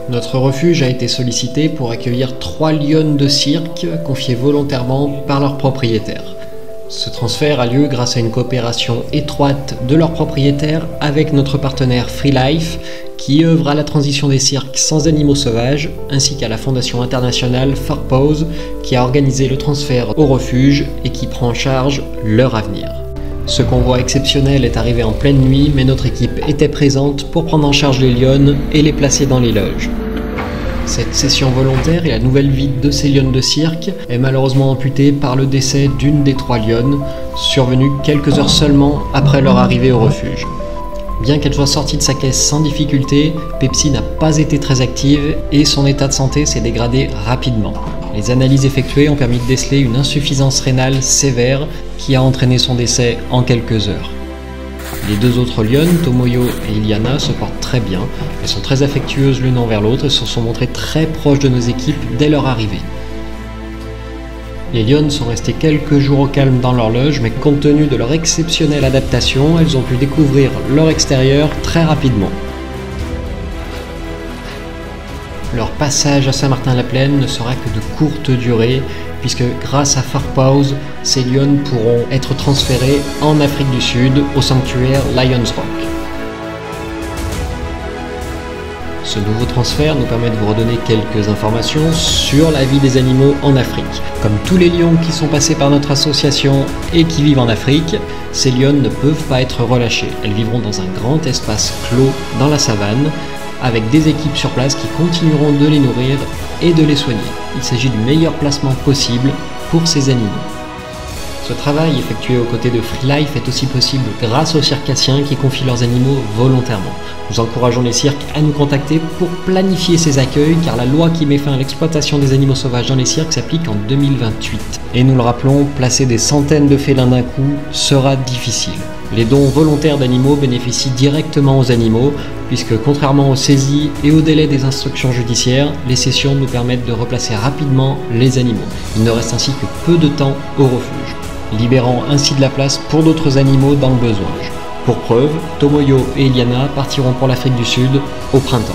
Notre refuge a été sollicité pour accueillir 3 lionnes de cirque confiées volontairement par leurs propriétaires. Ce transfert a lieu grâce à une coopération étroite de leurs propriétaires avec notre partenaire FreeLife qui œuvre à la transition des cirques sans animaux sauvages, ainsi qu'à la fondation internationale Farpause qui a organisé le transfert au refuge et qui prend en charge leur avenir. Ce convoi exceptionnel est arrivé en pleine nuit, mais notre équipe était présente pour prendre en charge les lionnes et les placer dans les loges. Cette cession volontaire et la nouvelle vie de ces lionnes de cirque est malheureusement amputée par le décès d'une des 3 lionnes, survenue quelques heures seulement après leur arrivée au refuge. Bien qu'elle soit sortie de sa caisse sans difficulté, Pepsi n'a pas été très active et son état de santé s'est dégradé rapidement. Les analyses effectuées ont permis de déceler une insuffisance rénale sévère qui a entraîné son décès en quelques heures. Les 2 autres lionnes, Tomoyo et Iliana, se portent très bien. Elles sont très affectueuses l'une envers l'autre et se sont montrées très proches de nos équipes dès leur arrivée. Les lionnes sont restées quelques jours au calme dans leur loge, mais compte tenu de leur exceptionnelle adaptation, elles ont pu découvrir leur extérieur très rapidement. Leur passage à Saint-Martin-la-Plaine ne sera que de courte durée, puisque grâce à Farpause, ces lionnes pourront être transférées en Afrique du Sud au sanctuaire Lions Rock. Ce nouveau transfert nous permet de vous redonner quelques informations sur la vie des animaux en Afrique. Comme tous les lions qui sont passés par notre association et qui vivent en Afrique, ces lionnes ne peuvent pas être relâchées. Elles vivront dans un grand espace clos dans la savane, avec des équipes sur place qui continueront de les nourrir et de les soigner. Il s'agit du meilleur placement possible pour ces animaux. Ce travail effectué aux côtés de FreeLife est aussi possible grâce aux circassiens qui confient leurs animaux volontairement. Nous encourageons les cirques à nous contacter pour planifier ces accueils car la loi qui met fin à l'exploitation des animaux sauvages dans les cirques s'applique en 2028. Et nous le rappelons, placer des centaines de félins d'un coup sera difficile. Les dons volontaires d'animaux bénéficient directement aux animaux, puisque contrairement aux saisies et au délai des instructions judiciaires, les cessions nous permettent de replacer rapidement les animaux. Il ne reste ainsi que peu de temps au refuge, libérant ainsi de la place pour d'autres animaux dans le besoin. Pour preuve, Tomoyo et Iliana partiront pour l'Afrique du Sud au printemps.